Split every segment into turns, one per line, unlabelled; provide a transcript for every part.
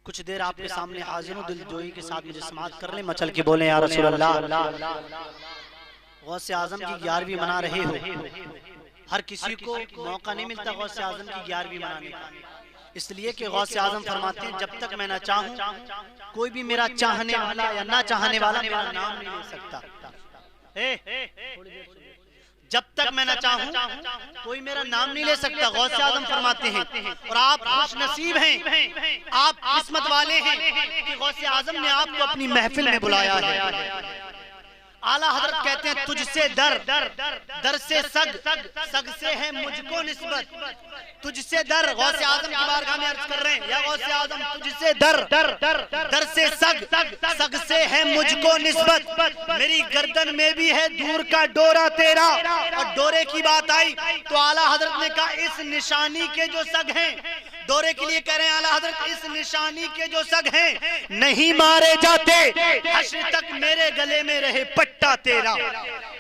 کچھ دیر آپ کے سامنے حاضر ہوں، دل جوئی کے ساتھ مجھے سماعت کر لیں، مچل کے بولیں یا رسول اللہ۔ غوث اعظم کی 11ویں منا رہے ہو، ہر کسی کو موقع نہیں ملتا غوث اعظم کی 11ویں منانے کا، اس لیے کہ غوث اعظم فرماتے ہیں جب تک میں نہ چاہوں کوئی بھی میرا چاہنے والا یا نہ چاہنے والا میرا نام نہیں لے سکتا۔ جب تک میں نہ چاہوں کوئی میرا نام نہیں لے سکتا، غوث اعظم فرماتے ہیں۔ اور آپ خوش نصیب ہیں، آپ قسمت والے ہیں کہ غوث اعظم نے آپ کو اپنی محفل میں بلایا ہے۔ اعلیٰ حضرت کہتے ہیں تجھ سے در، در سے سگ، سگ سے ہے مجھ کو نسبت۔ تجھ سے در، غوث اعظم کی بارگاہ میں عرض کر رہے ہیں، یا غوث اعظم تجھ سے در، در سے سگ، سگ سے ہے مجھ کو نسبت۔ میری گردن میں بھی ہے دور کا ڈورا تیرا۔ اور ڈورے کی بات آئی تو اعلیٰ حضرت نے کہا اس نشانی کے جو سگ ہیں، ڈورے کے لیے کہہ رہے ہیں اعلیٰ حضرت اس نشانی کے جو سگ ہیں نہیں مارے جاتے، حشر تک میرے گلے میں رہے پٹا تیرا،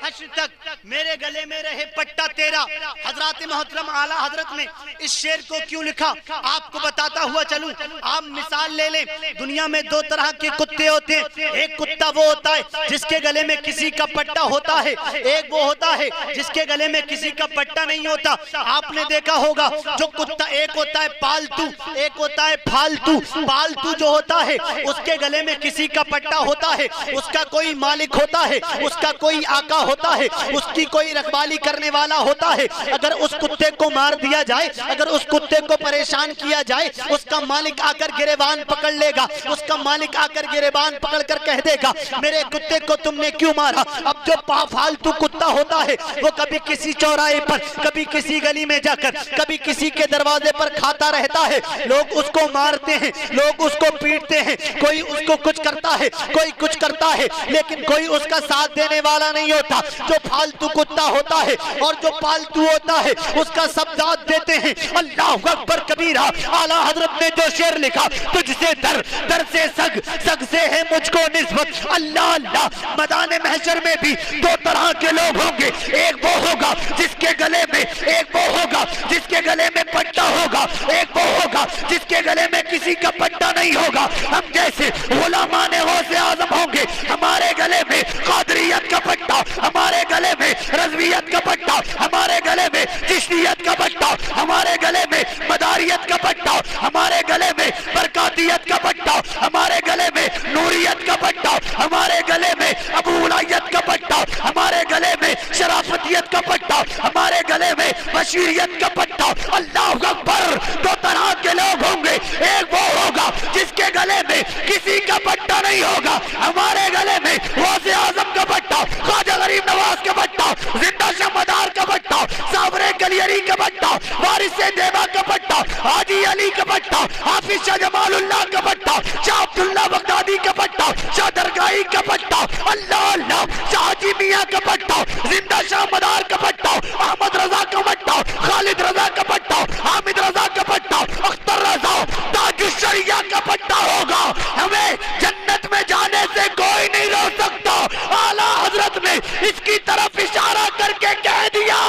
حشر تک میرے گلے میں رہے پٹا تیرا۔ حضرات محترم اعلیٰ حضرت نے اس شعر کو کیوں لکھا آپ کو بتاتا ہوا چلوں۔ آپ مثال لے لیں، دنیا میں دو طرح کے کتے ہوتے ہیں، ایک کتا وہ ہوتا ہے جس کے گلے میں کسی کا پٹا ہوتا ہے، ایک وہ ہوتا ہے جس کے گلے میں کسی کا پٹا نہیں ہوتا۔ آپ نے دیکھا ہوگا جو کتا ایک ہوتا ہے پالتو، ایک ہوتا ہے پھالتو۔ پالتو جو ہوتا ہے اس کے گلے میں کسی کا پٹا ہوتا ہے، اس کا کوئی مالک ہوتا ہے، اس کا کوئی آقا ہوتا ہے، اس کی کوئی رکھوالی کرنے والا ہوتا ہے۔ اگر اس کتے کو مار دیا جائے، اگر اس کتے کو پریشان کیا جائے، اس کا مالک آ کر گریبان پکڑ لے گا، اس کا مالک آ کر گریبان پکڑ کر کہہ دے گا میرے کتے کو تم نے کیوں مارا۔ اب جو فالتو کتا ہوتا ہے وہ کبھی کسی چوراہے پر، کبھی کسی گلی میں جا کر، کبھی کسی کے دروازے پر کھاتا رہتا ہے، لوگ اس کو مارتے ہیں، لوگ اس کو پیٹتے ہیں، کوئی اس کو کچھ کرتا ہے، کوئی کچھ کرتا ہے، لیکن کوئی اس کا ساتھ دینے والا نہیں ہوتا۔ جو فالتو کتا ہوتا ہے اور جو پالتو ہوتا ہے اس کا سب ساتھ دیتے ہیں۔ اللہ اکبر کبیرہ۔ اعلیٰ حضرت نے جو شعر لکھا تجھ سے در، در سے سگ، سگ سے ہے مجھ کو نسبت۔ اللہ اللہ، میدان محشر میں بھی دو طرح کے لوگ ہوں گے، ایک وہ ہوگا جس کے گلے میں، ایک وہ ہوگا جس کے گلے میں پٹا ہوگا، ایک وہ ہوگا جس کے گلے میں کسی کا پٹا نہیں ہوگا۔ ہم جیسے غلامان غوث اعظم ہوں گے، ہمارے گلے میں قادریت کا پٹا، ہمارے گلے میں رضویت کا پٹا، ہمارے گلے میں چشتیت کا پٹا، ہمارے گلے میں مداریت کا پٹا، ہمارے گلے میں برکاتیت کا پٹا، ہمارے گلے میں نوریت کا پٹا، ہمارے گلے میں ابولائیت کا پٹا، ہمارے گلے میں شرافتیت کا پٹا، ہمارے گلے میں بشیریت کا پٹا۔ اللہ اکبر۔ دو طرح کے لوگ ہوں گے، ایک وہ ہوگا جس کے گلے میں کسی کا پٹا نہیں ہوگا، ہمارے گلے میں غوث اعظم کا پٹا، خواجہ غریب نواز کا پٹا، زندہ شاہ مدار کا پٹا، صابر کلیری کا پٹا، وارث دیوا کا پٹا، حاجی علی کا پٹا، حافظ شاہ جمال اللہ کا پٹا، شاہ عبداللہ بغدادی کا پٹا، شاہ درگاہی کا پٹا، اللہ اللہ، شاہ حاجی میاں کا پٹا، زندہ شاہ مدار کا پٹا، احمد رضا کا پٹا، خالد رضا کا پٹا، حامد رضا کا پٹا، اختر رضا، تاج الشریعہ کا پٹا ہوگا۔ ہمیں جنت میں جانے سے کوئی نہیں روک سکتا۔ اعلیٰ حضرت نے اس کی طرف اشارہ کر کے کہہ دیا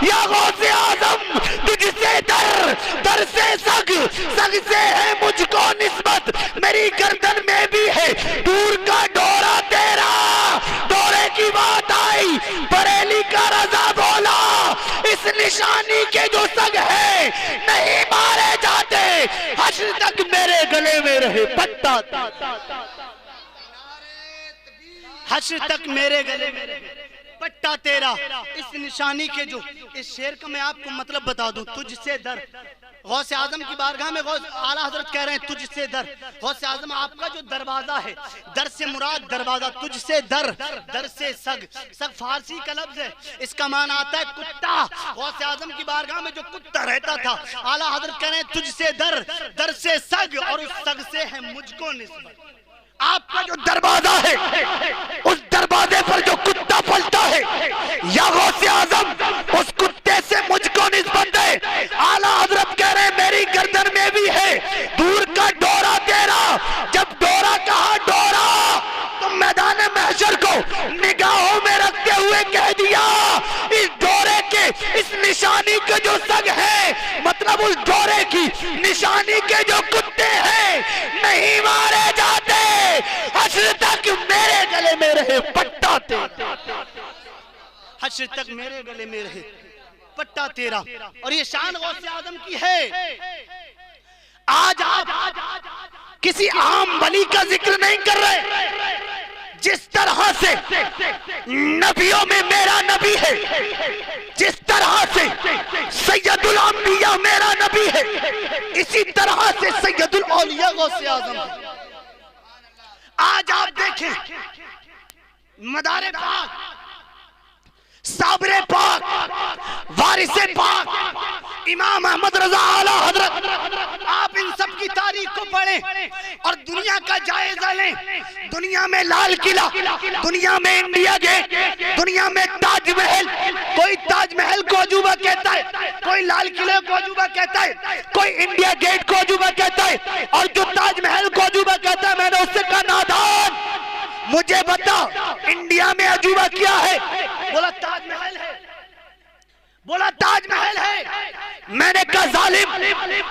یا غوث اعظم تجھ سے در، در سے سگ، سگ سے ہے مجھ کو نسبت۔ میری گردن میں بھی ہے دور کا ڈورا تیرا۔ ڈورے کی بات آئی، بریلی کا رضا بولا اس نشانی کے جو سگ ہے نہیں مارے جاتے، حشر تک میرے گلے میں رہے پٹا، حشر تک میرے گلے میں رہے پٹا تیرا۔ اس نشانی کے جو، اس شعر کا میں آپ کو مطلب بتا دوں، تجھ سے در، غوث اعظم کی بارگاہ میں اعلیٰ حضرت کہہ رہے ہیں تجھ سے در۔ غوث اعظم آپ کا جو دروازہ ہے، در سے مراد دروازہ، تجھ سے در، در سے سگ، سگ فارسی کا لفظ ہے، اس کا معنی آتا ہے کتا۔ غوث اعظم کی بارگاہ میں جو کتا رہتا تھا، اعلیٰ حضرت کہہ رہے ہیں تجھ سے در، در سے سگ، اور اس سگ سے ہے مجھ کو نسبت۔ آپ کا جو دروازہ ہے، اس دروازے پر جو کتا پلتا ہے، یا غوث اعظم اس کتے سے مجھ کو نسبت ہے۔ اعلیٰ حضرت کہہ رہے ہیں میری گردن میں بھی ہے دور کا ڈورا تیرا۔ جب ڈورا کہا ڈورا تو میدان محشر کو نگاہوں میں رکھتے ہوئے کہہ دیا اس ڈورے کے، اس نشانی کے جو سگ ہے، مطلب اس ڈورے کی نشانی کے جو کتے ہیں نہیں
گلے میں رہے پٹا تیرا،
حشر تک میرے گلے میں رہے پٹا تیرا۔ اور یہ شان غوث اعظم کی ہے۔ آج آپ کسی عام ولی کا ذکر نہیں کر رہے، جس طرح سے نبیوں میں میرا نبی ہے، جس طرح سے سید الانبیاء میرا نبی ہے، اسی طرح سے سید الاولیاء غوث اعظم ہے۔ آج آپ دیکھیں مدار پاک، صابر پاک، وارث پاک، امام احمد رضا اعلیٰ حضرت، آپ ان سب کی تاریخ کو پڑھیں اور دنیا کا جائزہ لیں۔ دنیا میں لال قلعہ، دنیا میں انڈیا گیٹ، دنیا میں تاج محل، کوئی تاج محل کو عجوبہ کہتا ہے، کوئی لال قلعہ کو عجوبہ کہتا ہے، کوئی انڈیا گیٹ کو عجوبہ کہتا ہے، اور جو تاج محل کو عجوبہ کہتا ہے، میں نے اس سے کہا نادان مجھے بتا انڈیا میں عجوبہ کیا ہے؟ بولا تاج محل ہے، بولا تاج محل ہے۔ میں نے کہا ظالم،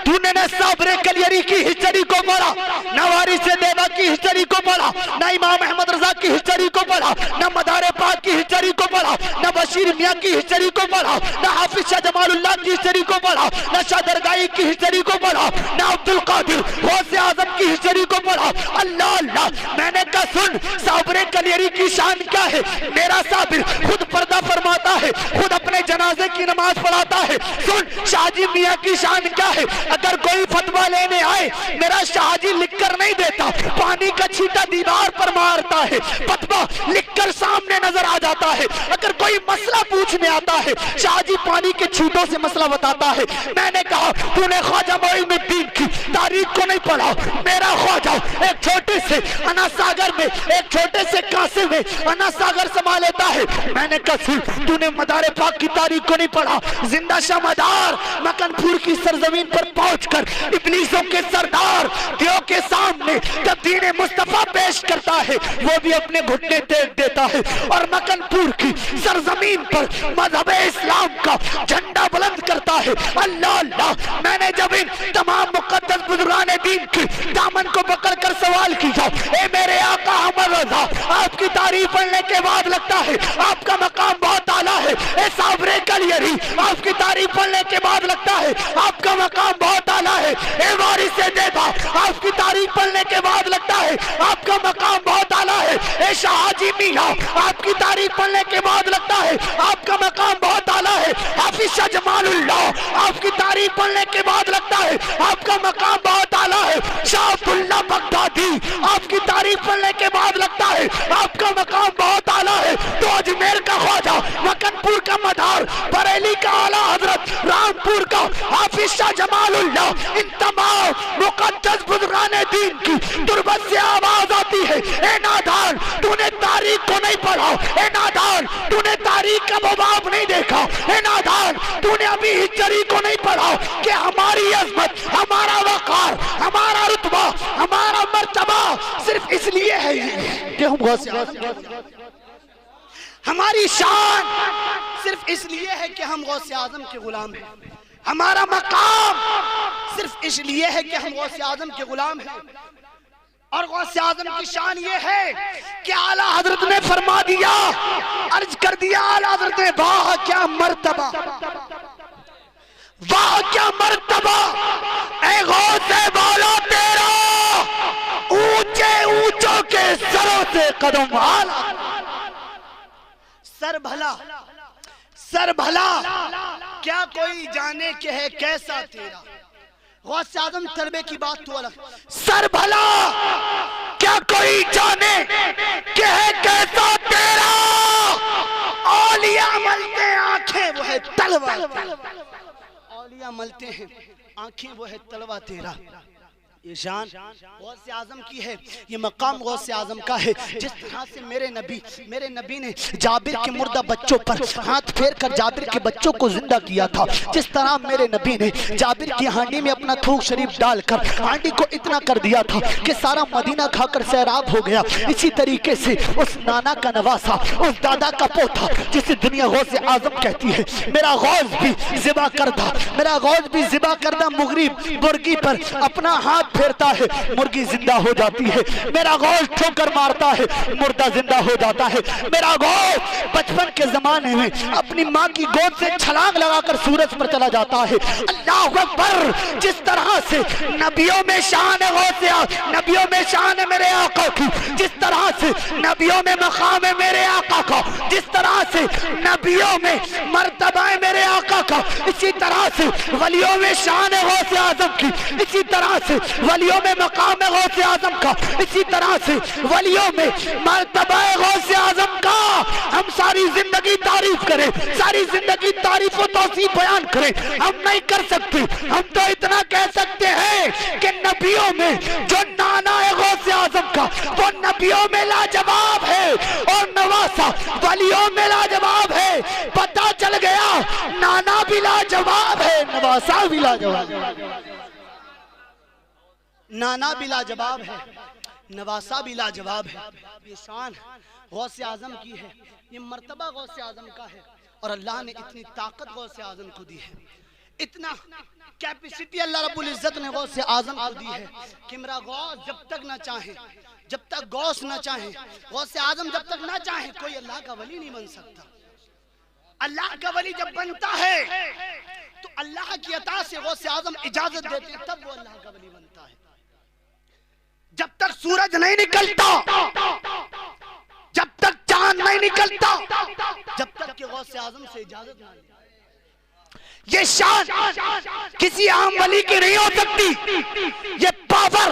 تو نے نہ صابر کلیری کی ہسٹری کو پڑھا، نہ وارث دیوا کی ہسٹری کو پڑھا، نہ امام احمد رضا کی ہسٹری کو پڑھا، نہ مدار پاک کی ہسٹری کو پڑھا، نہ بشیر میاں کی ہسٹری کو پڑھا، نہ حافظ شاہ جمال اللہ کی ہسٹری کو پڑھا، نہ شاہ درگاہی کی ہسٹری کو پڑھا، نہ عبد القادر غوث اعظم کی ہسٹری کو پڑھا۔ اللہ اللہ، میں نے کہا سن، صابر کلیری کی شان کیا ہے؟ میرا صابر خود پردہ فرماتا ہے، خود اپنے جنازے کی نماز پڑھاتا ہے۔ سن شاہ جی میاں کی شان کیا ہے؟ اگر کوئی فتویٰ لینے آئے، میرا شاہ جی لکھ کر نہیں دیتا، پانی کا چھیٹا دیوار پر مارتا ہے، فتویٰ لکھ کر سامنے نظر آ جاتا ہے۔ اگر کوئی مسئلہ پوچھنے آتا ہے، شاہ جی پانی کے چھیٹوں سے مسئلہ بتاتا ہے۔ میں نے کہا تو نے خواجہ معین الدین کی تاریخ کو نہیں پڑھا۔ میرا خواجہ ایک چھوٹے سے انا ساگر میں، ایک چھوٹے سے کاسے میں انا ساگر سما لیتا ہے۔ میں نے کہا صرف تو نے مدار پاک کی تاریخ کو نہیں پڑھا۔ زندہ شاہ مدار مکن پور کی سرزمین پر پہنچ کر ابلیسوں کے سردار دیو کے سامنے جب دین مصطفیٰ پیش کرتا ہے، وہ بھی اپنے گھٹنے ٹیک دیتا ہے، اور مکن پور کی سرزمین پر مذہب اسلام کا جھنڈا بلند کرتا ہے۔ اللہ اللہ، میں نے جب ان تمام مقدس بزرگان دین کی دامن کو پکڑ کر سوال کیا، اے میرے آقا احمد رضا، آپ کی تعریف پڑھنے کے بعد لگتا ہے آپ کا مقام بہت اعلیٰ ہے۔ اے صابر کلیری، آپ کی تعریف پڑھنے کے بعد لگتا ہے آپ کا مقام بہت اعلیٰ ہے۔ اے وارث دیوا، آپ کی تعریف پڑھنے کے بعد لگتا ہے آپ کا مقام بہت اعلیٰ ہے۔ اے شاہ حاجی میاں، آپ کی تعریف پڑھنے کے بعد لگتا ہے آپ کا مقام بہت اعلیٰ ہے۔ حافظ شاہ جمال اللہ، آپ کی تعریف پڑھنے کے بعد لگتا ہے آپ کا مقام بہت اعلیٰ ہے۔ شاہ عبداللہ بغدادی، آپ کی تعریف پڑھنے کے بعد لگتا ہے آپ کا مقام بہت اعلیٰ ہے۔ تو اجمیر کا خواجہ، مکن پور کا مدار، بریلی کا اعلیٰ حضرت، رامپور کا حافظ شاہ جمال اللہ، ان تمام مقدس بزرگان دین کی تربت سے آواز آتی ہے، اے نادان تو نے تاریخ کو نہیں پڑھا، اے نادان تو نے تاریخ کا باب نہیں دیکھا، اے نادان تو نے ابھی ہسٹری کو نہیں پڑھا کہ ہماری عظمت، ہمارا وقار، ہمارا رتبہ، ہمارا مرتبہ صرف اس لیے ہے کہ ہم غوث اعظم، ہماری شان صرف اس لیے ہے کہ ہم غوث اعظم کے غلام ہیں، ہمارا مقام صرف اس لیے ہے کہ ہم غوث اعظم کے غلام ہیں۔ اور غوث اعظم کی شان یہ ہے کہ اعلیٰ حضرت نے فرما دیا، عرض کر دیا اعلیٰ حضرت نے، واہ کیا مرتبہ، واہ کیا مرتبہ، اے غوث بالا تیرا، اونچے اونچوں کے سروں سے قدم اعلیٰ، سر بھلا، سر بھلا کیا کوئی جانے کہ ہے کیسا تیرا۔ غوث اعظم تربے کی بات تو الگ، سر بھلا کیا کوئی جانے کہ ہے کیسا تیرا، اولیاء ملتے ہیں آنکھیں وہ ہے تلوہ تیرا، اولیاء ملتے ہیں آنکھیں وہ ہے تلوہ تیرا۔ یہ شان غوث اعظم کی ہے، یہ مقام غوث اعظم کا ہے۔ جس طرح سے میرے نبی نے جابر کے مردہ بچوں پر ہاتھ پھیر کر جابر کے بچوں کو زندہ کیا تھا، جس طرح میرے نبی نے جابر کی ہانڈی میں اپنا تھوک شریف ڈال کر ہانڈی کو اتنا کر دیا تھا کہ سارا مدینہ کھا کر سیراب ہو گیا، اسی طریقے سے اس نانا کا نواسا، اس دادا کا پوتا جسے دنیا غوث اعظم کہتی ہے، میرا غوث بھی ذبح کردہ، میرا غوث بھی ذبح کردہ مغرب برگی پر اپنا ہاتھ
پھیرتا ہے مرغی زندہ ہو جاتی ہے، میرا غوث ٹھوکر مارتا ہے مردہ زندہ ہو جاتا ہے، میرا غوث بچپن کے زمانے میں اپنی ماں کی گود سے چھلانگ لگا کر سورج پر چلا جاتا ہے۔ اللہ اکبر! جس طرح سے نبیوں میں شان ہے غوث نبیوں میں شان ہے میرے آقا کی، جس طرح سے نبیوں میں مقام ہے میرے آقا کا، جس طرح سے نبیوں میں مرتبہ ہے میرے آقا کا، اسی طرح سے ولیوں میں شان ہے غوث اعظم کی، اسی طرح سے ولیوں میں مقام ہے غوث اعظم کا، اسی طرح سے ولیوں میں مرتبہ ہے غوث اعظم کا۔ ہم ساری زندگی تعریف کریں، ساری زندگی تعریف و توصیف بیان کریں، ہم نہیں کر سکتے۔ ہم تو اتنا کہہ سکتے ہیں کہ نبیوں میں جو نانا ہے غوث اعظم کا وہ نبیوں میں لاجواب ہے، اور نواسا ولیوں میں لاجواب ہے۔ پتہ چل گیا نانا بھی لاجواب ہے، نواسا بھی لاجواب ہے،
نانا بھی لاجواب ہے، نواسا بھی لاجواب ہے۔ یہ شان غوث اعظم کی ہے، یہ مرتبہ غوث اعظم کا ہے، اور اللہ نے اتنی طاقت غوث اعظم کو دی ہے، اتنا کیپیسٹی اللہ رب العزت نے غوث اعظم کو دی ہے کہ میرا غوث جب تک نہ چاہے، جب تک غوث نہ چاہے، غوث اعظم جب تک نہ چاہے، کوئی اللہ کا ولی نہیں بن سکتا۔ اللہ کا ولی جب بنتا ہے تو اللہ کی عطا سے غوث اعظم اجازت دیتے ہیں، تب وہ اللہ کا ولی بنتا ہے۔ جب تک سورج نہیں نکلتا، جب تک چاند نہیں نکلتا، جب تک کہ غوث اعظم سے اجازت نہ لے۔
یہ شان کسی عام ولی کی نہیں ہو سکتی، یہ پاور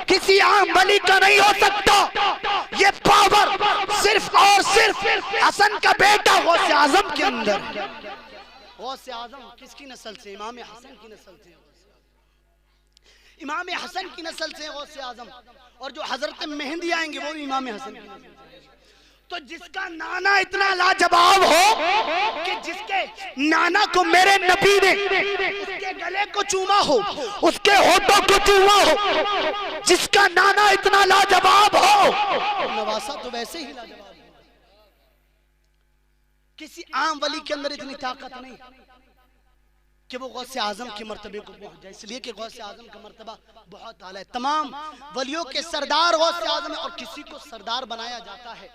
کسی عام ولی کا نہیں ہو سکتا، یہ پاور صرف اور صرف حسن کا بیٹا غوث اعظم کے اندر ہے۔
غوث اعظم کس کی نسل سے؟ امام حسن کی نسل سے، امام حسن کی نسل سے غوث اعظم، اور جو حضرت مہدی آئیں گے وہ بھی امام حسن کی نسل سے۔ تو جس کا نانا اتنا لاجواب ہو کہ جس کے نانا کو میرے نبی نے اس کے گلے کو چوما ہو،
اس کے ہونٹوں کو چوما ہو، جس کا نانا اتنا لاجواب ہو،
نواسا تو ویسے ہی لاجواب ہے۔ کسی عام ولی کے اندر اتنی طاقت نہیں کہ وہ غوث اعظم کے مرتبے کو پہنچ جائے، اس لیے کہ غوث اعظم کا مرتبہ بہت اعلیٰ ہے۔ تمام ولیوں کے سردار غوث اعظم ہے، اور کسی کو سردار بنایا جاتا ہے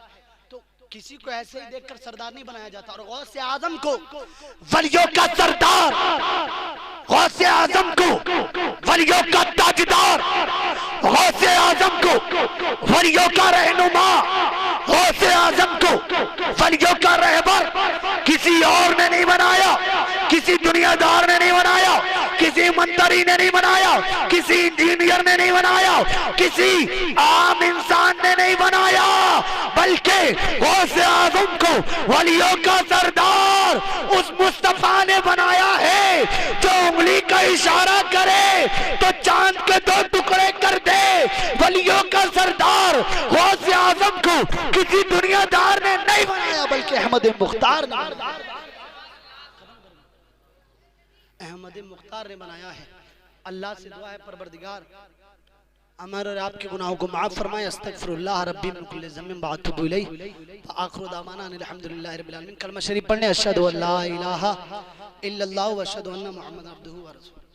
تو کسی کو ایسے ہی دیکھ کر سردار نہیں بنایا جاتا، اور غوث اعظم کو
ولیوں کا سردار، غوث اعظم کو ولیوں کا تاجدار، غوث اعظم کو ولیوں کا رہنما، غوث اعظم کو ولیوں کا رہبر کسی اور نے نہیں بنایا، کسی دنیا دار نے نہیں بنایا، کسی منتری نے نہیں بنایا، کسی انجینئر نے نہیں بنایا، کسی عام انسان نے نہیں بنایا، بلکہ غوث اعظم کو ولیوں کا سردار اس مصطفیٰ نے بنایا ہے جو انگلی کا اشارہ کرے تو چاند کے 2 ٹکڑے کر دے۔ ولیوں کا سردار غوث اعظم کو کسی دنیا دار نے نہیں بنایا، بلکہ احمد مختار نے بنایا،
احمد مختار نے بنایا ہے۔ اللہ سے دعا ہے پروردگار ہمارے اور آپ کے گناہوں کو معاف فرمائے۔ استغفر اللہ ربی من کل ذنب واتوب الیہ، فآخر دعوانا ان الحمدللہ رب العالمین۔ کلمہ شریف پڑھنے اشہد ان لا الہ الا اللہ واشہد ان محمد عبدہ ورسولہ۔